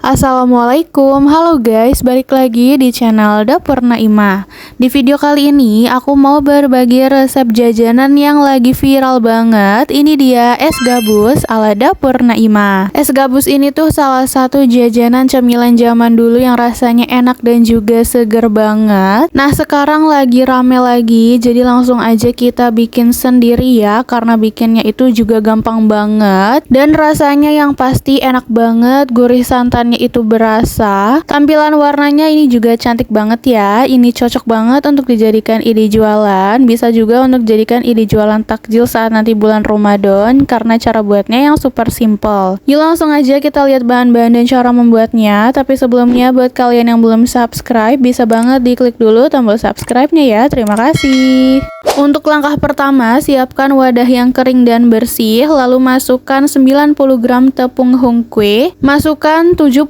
Assalamualaikum, halo guys, balik lagi di channel Dapur Naimah. Di video kali ini aku mau berbagi resep jajanan yang lagi viral banget. Ini dia es gabus ala Dapur Naimah. Es gabus ini tuh salah satu jajanan cemilan zaman dulu yang rasanya enak dan juga seger banget. Nah sekarang lagi rame lagi, jadi langsung aja kita bikin sendiri ya, karena bikinnya itu juga gampang banget dan rasanya yang pasti enak banget, gurih santannya itu berasa. Tampilan warnanya ini juga cantik banget ya. Ini cocok banget untuk dijadikan ide jualan. Bisa juga untuk dijadikan ide jualan takjil saat nanti bulan Ramadan, karena cara buatnya yang super simple. Yuk langsung aja kita lihat bahan-bahan dan cara membuatnya. Tapi sebelumnya buat kalian yang belum subscribe, bisa banget diklik dulu tombol subscribe-nya ya. Terima kasih. Untuk langkah pertama, siapkan wadah yang kering dan bersih, lalu masukkan 90 gram tepung hongkwe, masukkan 75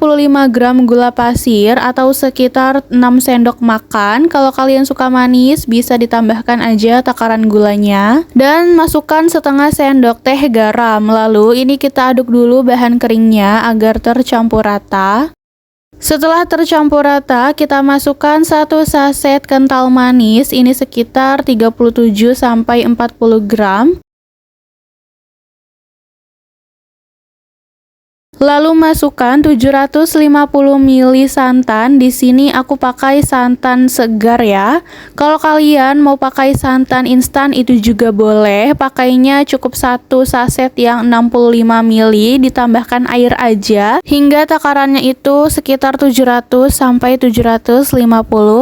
gram gula pasir atau sekitar 6 sendok makan. Kalau kalian suka manis, bisa ditambahkan aja takaran gulanya, dan masukkan setengah sendok teh garam. Lalu ini kita aduk dulu bahan keringnya agar tercampur rata. Setelah tercampur rata, kita masukkan 1 saset kental manis, ini sekitar 37-40 gram. Lalu masukkan 750 ml santan. Di sini aku pakai santan segar ya. Kalau kalian mau pakai santan instan itu juga boleh. Pakainya cukup 1 saset yang 65 ml, ditambahkan air aja hingga takarannya itu sekitar 700 sampai 750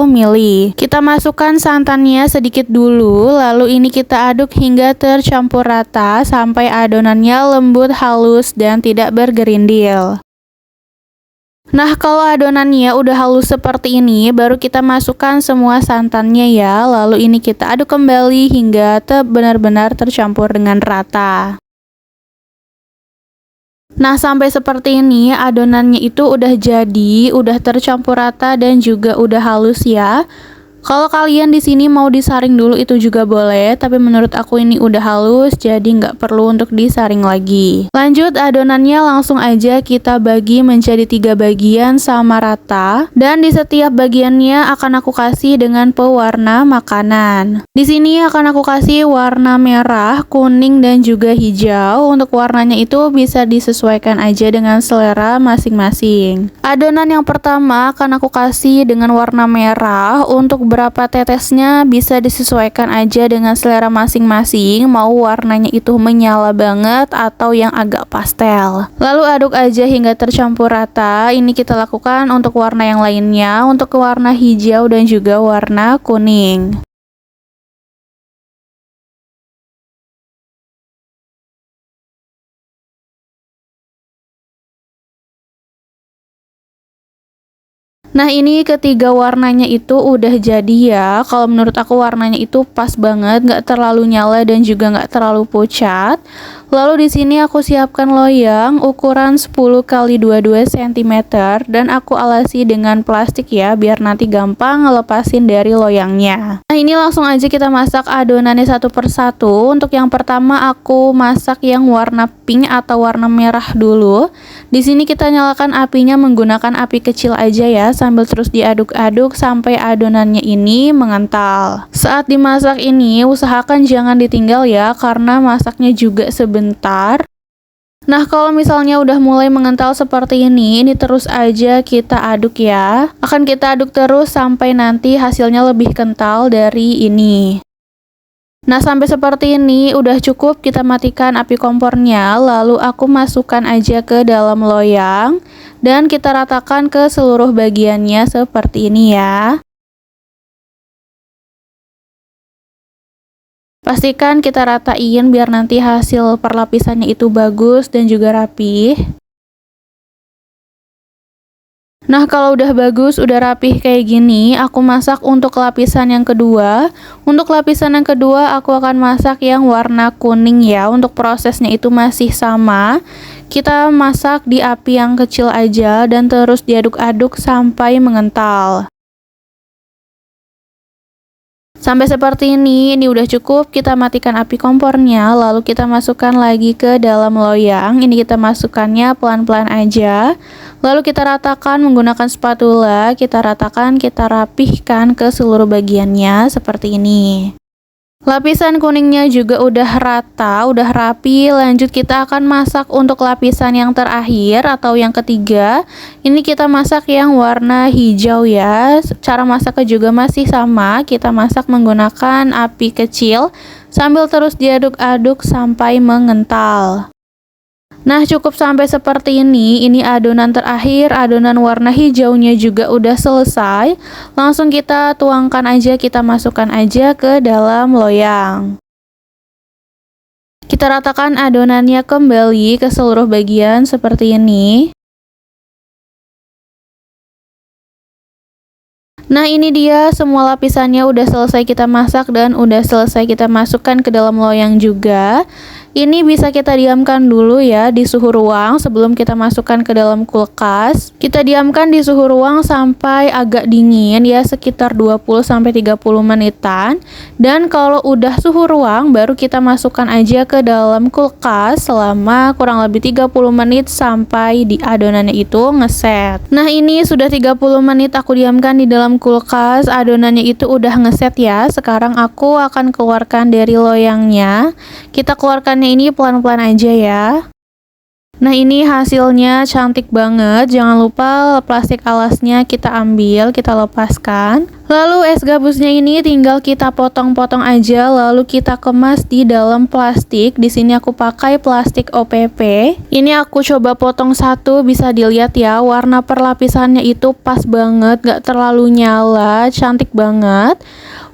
ml. Kita masukkan santannya sedikit dulu, lalu ini kita aduk hingga tercampur rata sampai adonannya lembut, halus dan tidak bergerindil. Nah kalau adonannya udah halus seperti ini, baru kita masukkan semua santannya ya. Lalu ini kita aduk kembali hingga benar-benar tercampur dengan rata. Nah sampai seperti ini adonannya itu udah jadi, udah tercampur rata dan juga udah halus ya. Kalau kalian di sini mau disaring dulu itu juga boleh, tapi menurut aku ini udah halus, jadi nggak perlu untuk disaring lagi. Lanjut, adonannya langsung aja kita bagi menjadi 3 bagian sama rata, dan di setiap bagiannya akan aku kasih dengan pewarna makanan. Di sini akan aku kasih warna merah, kuning dan juga hijau. Untuk warnanya itu bisa disesuaikan aja dengan selera masing-masing. Adonan yang pertama akan aku kasih dengan warna merah. Untuk berapa tetesnya bisa disesuaikan aja dengan selera masing-masing, mau warnanya itu menyala banget atau yang agak pastel. Lalu aduk aja hingga tercampur rata. Ini kita lakukan untuk warna yang lainnya, untuk warna hijau dan juga warna kuning. Nah ini ketiga warnanya itu udah jadi ya. Kalau menurut aku warnanya itu pas banget, nggak terlalu nyala dan juga nggak terlalu pucat. Lalu di sini aku siapkan loyang ukuran 10 x 22 cm dan aku alasi dengan plastik ya, biar nanti gampang ngelepasin dari loyangnya. Nah ini langsung aja kita masak adonannya satu persatu. Untuk yang pertama aku masak yang warna pink atau warna merah dulu. Di sini kita nyalakan apinya menggunakan api kecil aja ya, sambil terus diaduk-aduk sampai adonannya ini mengental. Saat dimasak ini usahakan jangan ditinggal ya, karena masaknya juga sebentar. Nah kalau misalnya udah mulai mengental seperti ini terus aja kita aduk ya. Akan kita aduk terus sampai nanti hasilnya lebih kental dari ini. Nah sampai seperti ini udah cukup, kita matikan api kompornya. Lalu aku masukkan aja ke dalam loyang dan kita ratakan ke seluruh bagiannya seperti ini ya. Pastikan kita ratain biar nanti hasil perlapisannya itu bagus dan juga rapi. Nah kalau udah bagus, udah rapih kayak gini, aku masak untuk lapisan yang kedua. Untuk lapisan yang kedua aku akan masak yang warna kuning ya. Untuk prosesnya itu masih sama. Kita masak di api yang kecil aja dan terus diaduk-aduk sampai mengental. Sampai seperti ini udah cukup, kita matikan api kompornya, lalu kita masukkan lagi ke dalam loyang. Ini kita masukkannya pelan-pelan aja. Lalu kita ratakan menggunakan spatula, kita ratakan, kita rapihkan ke seluruh bagiannya seperti ini. Lapisan kuningnya juga udah rata, udah rapi. Lanjut kita akan masak untuk lapisan yang terakhir atau yang ketiga. Ini kita masak yang warna hijau ya. Cara masaknya juga masih sama, kita masak menggunakan api kecil sambil terus diaduk-aduk sampai mengental. Nah, cukup sampai seperti ini adonan terakhir, adonan warna hijaunya juga udah selesai. Langsung kita tuangkan aja, kita masukkan aja ke dalam loyang. Kita ratakan adonannya kembali ke seluruh bagian seperti ini. Nah, ini dia semua lapisannya udah selesai kita masak dan udah selesai kita masukkan ke dalam loyang juga. Ini bisa kita diamkan dulu ya di suhu ruang sebelum kita masukkan ke dalam kulkas. Kita diamkan di suhu ruang sampai agak dingin ya, sekitar 20-30 menitan. Dan kalau udah suhu ruang baru kita masukkan aja ke dalam kulkas selama kurang lebih 30 menit sampai di adonannya itu ngeset. Nah, ini sudah 30 menit aku diamkan di dalam kulkas, adonannya itu udah ngeset ya. Sekarang aku akan keluarkan dari loyangnya. Kita keluarkan ini pelan-pelan aja ya. Nah, ini hasilnya cantik banget. Jangan lupa plastik alasnya kita ambil, kita lepaskan. Lalu es gabusnya ini tinggal kita potong-potong aja, lalu kita kemas di dalam plastik. Di sini aku pakai plastik OPP. Ini aku coba potong satu, bisa dilihat ya, warna perlapisannya itu pas banget, gak terlalu nyala, cantik banget.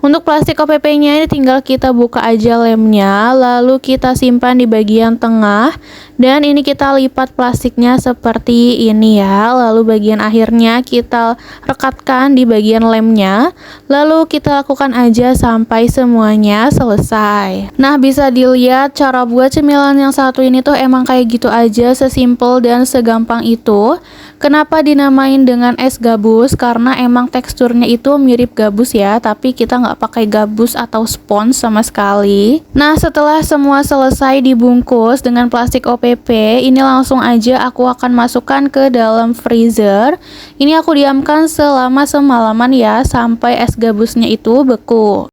Untuk plastik OPP-nya ini tinggal kita buka aja lemnya, lalu kita simpan di bagian tengah. Dan ini kita lipat plastiknya seperti ini ya. Lalu bagian akhirnya kita rekatkan di bagian lemnya. Lalu kita lakukan aja sampai semuanya selesai. Nah, bisa dilihat cara buat cemilan yang satu ini tuh emang kayak gitu aja, sesimpel dan segampang itu. Kenapa dinamain dengan es gabus? Karena emang teksturnya itu mirip gabus ya, tapi kita nggak pakai gabus atau spons sama sekali. Nah, setelah semua selesai dibungkus dengan plastik OPP, ini langsung aja aku akan masukkan ke dalam freezer. Ini aku diamkan selama semalaman ya, sampai es gabusnya itu beku.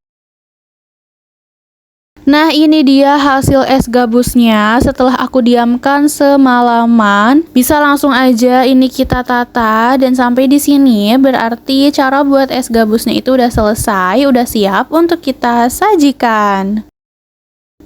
Nah, ini dia hasil es gabusnya setelah aku diamkan semalaman. Bisa langsung aja ini kita tata, dan sampai di sini berarti cara buat es gabusnya itu udah selesai, udah siap untuk kita sajikan.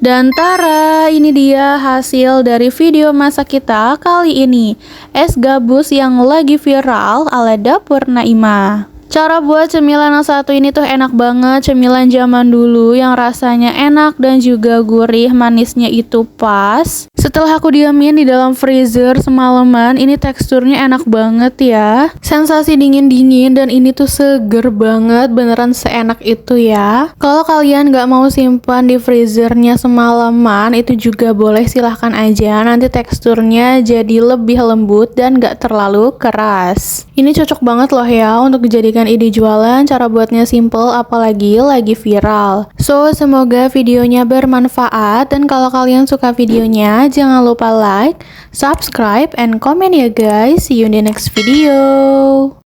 Dan tara, ini dia hasil dari video masak kita kali ini. Es gabus yang lagi viral ala dapur Naimah. Cara buat cemilan yang satu ini tuh enak banget, cemilan zaman dulu yang rasanya enak dan juga gurih, manisnya itu pas. Setelah aku diamin di dalam freezer semalaman, ini teksturnya enak banget ya. Sensasi dingin-dingin dan ini tuh seger banget, beneran seenak itu ya. Kalau kalian gak mau simpan di freezernya semalaman, itu juga boleh, silahkan aja. Nanti teksturnya jadi lebih lembut dan gak terlalu keras. Ini cocok banget loh ya untuk dijadikan ide jualan. Cara buatnya simple, apalagi lagi viral. So, semoga videonya bermanfaat, dan kalau kalian suka videonya jangan lupa like, subscribe, and comment ya guys. See you in the next video.